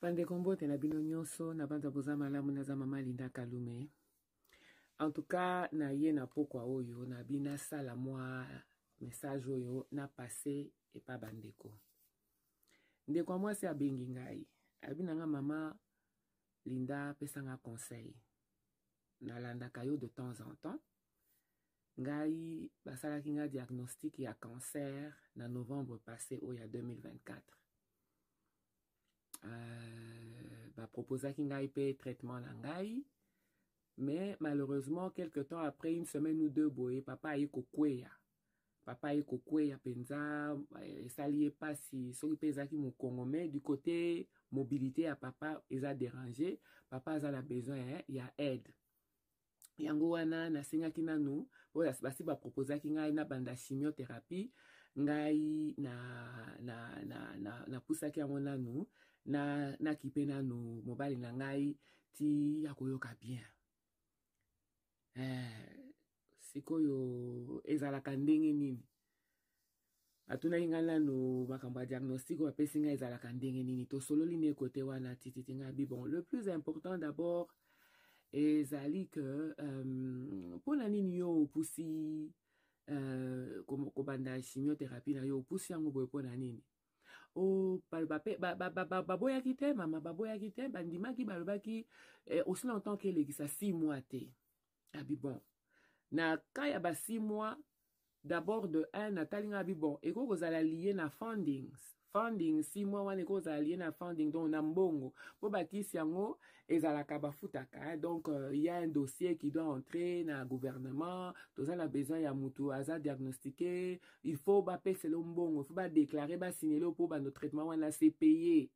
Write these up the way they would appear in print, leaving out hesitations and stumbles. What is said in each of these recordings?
Pande kombote na bino nyonso na banza boza malamu naza mama Linda Kalume. En tout cas na ye na pokwa oyo na bina sala mwa message oyo na passé et pas bandeko. Ndeko moi c'est abengi ngai. Abina nga mama Linda pesanga conseil. Na landa kayo de temps en temps. Ngai basala kinga diagnostic ya cancer na novembre passé oya 2024. Proposa ki ngai pe traitement na ngai, mais malheureusement quelque temps après, une semaine ou deux boye papa aye kokweya penza esali pas si soki peza ki mu Congo, mais du côté mobilité ya papa eza dérangé, papa a la besoin ya aide. Yango wana na singa ki nanu basi ba proposa ki ngai na banda chimiothérapie ngai na pusaki yango nanu na kipe nanu mobali na ngai ti akoyoka bien. Sikoyo ezalaka ndenge nini atunaki ngai nanu makambo ya diagnostic oyo apesi ngai ezalaka ndenge nini tosololi ne kote wana tititi ngai bon. Le plus important d'abord ezali que mpona nini yo opusi kobanda chimiothérapie na yo opusi yango boye mpona nini baboyaki te mama baboyaki te bandimaki balobaki aussi longtemps kelekisa 6 mois te abi bon na ka ya ba 6 mois d'abord de 1 natali nga abi bon eko kozala lié na funding 6 mois wana eko kozala lié na funding donc na mbongo po bakisi yango ezalaka bafutaka donc il y a un dossier qui doit entrer na gouvernement toza na besoin ya mutu aza diagnostiqué il faut bapeselo mbongo il faut déclarer signaler po bando traitement wana c'est payé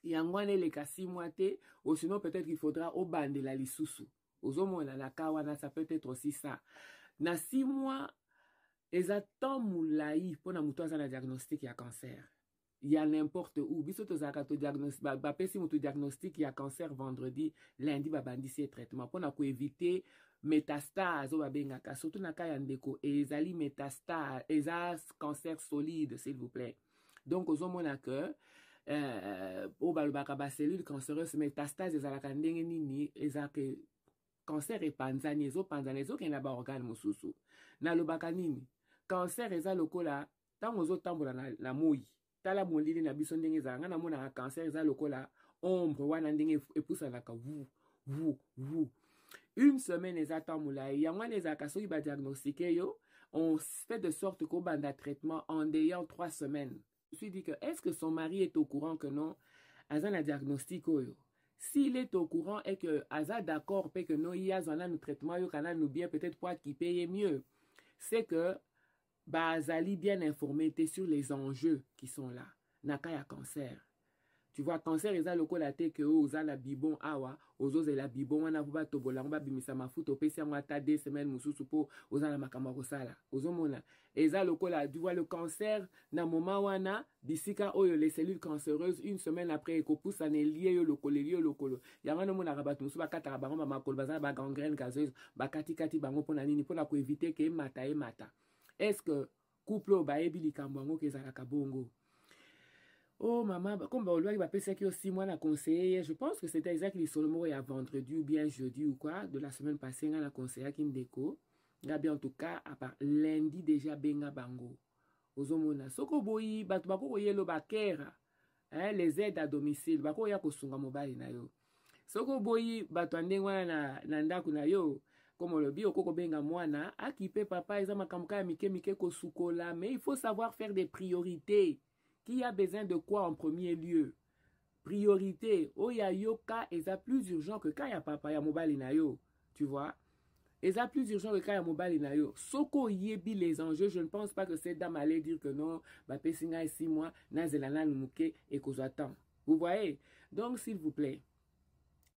yango wana eleka 6 mois te ou sinon peut-être il faudra obandela lisusu ozomona na ka wana ça peut être aussi ça na 6 mois eza temps mulai pona mutu aza na diagnostic ya cancer. Il y a n'importe où. Biso tozaka to diagnostic bapesi mutu diagnostic ya cancer vendredi, lundi babandisi traitement pona ko éviter métastase o babengaka surtout na ka ya ndeko ezali métastase eza cancer solide s'il vous plaît. Donc ozomona que o balobaka ba cellule cancéreuse métastase ezalaka ndenge nini ezake cancer epanzani ezo kena ba organe mosusu. Na lobaka nini? Cancer eza lokola tango ozotambola na moi. Tala molili na biso ndenge ezalanga na mona cancer eza lokola ombre wana ndenge epusanaka vous. Une semaine eza temps mulai. Yango wana ezalaka soki ba diagnostiqué yo, on fait de sorte qu'au banda traitement en ayant 3 semaines. Je me suis dit que est-ce que son mari est au courant que non? Aza na diagnostic oyo. S'il est au courant et que Aza d'accord que non, il y a un traitement, il y a bien peut-être pour qu'il paye mieux. C'est que Azali bien informé sur les enjeux qui sont là. Nakaya cancer. Tu vois, cancer, ils ont le colaté que aux la bibon awa, aux os et la bibon, on a voulu tobola, on va bimisa ma foot, au PC, on a ta 2 semaines, moussousoupo, aux la macamarosala, aux homona. Et ça, le cola, tu vois, le cancer, na moment wana, bisika, oh, les cellules cancéreuses, une semaine après, qu'on pousse, ça n'est lié, le colo. Yamano mona rabat, moussou, bakata, baron, ma colbaza, ba gangrène gazeuse, bakati, bango, ponanini, pour la éviter que mata. Est-ce que, couple, ba ebili kambango, kezalaka bongo? Oh maman, comme il va penser qu'il y a 6 mois à conseiller, je pense que c'était exactement seulement à vendredi ou bien jeudi ou quoi, de la semaine passée, on a conseillé à Kindeko. Gabi en tout cas, à part lundi déjà, benga bango. Ozomona. Soko boyi, bako yelo bakera, les aides à domicile, bako ya kosunga mobile na yo. Soko boyi, bato andengwa na ndaku na yo. Comme on le dit, okoko benga mwana, akipe papa, eza makamka ya mike kosukola, mais il faut savoir faire des priorités. Qui a besoin de quoi en premier lieu? Priorité. Oh ya yo ka eza plus urgent que ka ya papa ya mobali na yo. Tu vois? Eza plus urgent que ka ya mobali na yo. Soko yebi les enjeux, je ne pense pas que cette dame allait dire que non, pesinga 6 mois, na zelana numuke et qu'on attend. Vous voyez? Donc s'il vous plaît,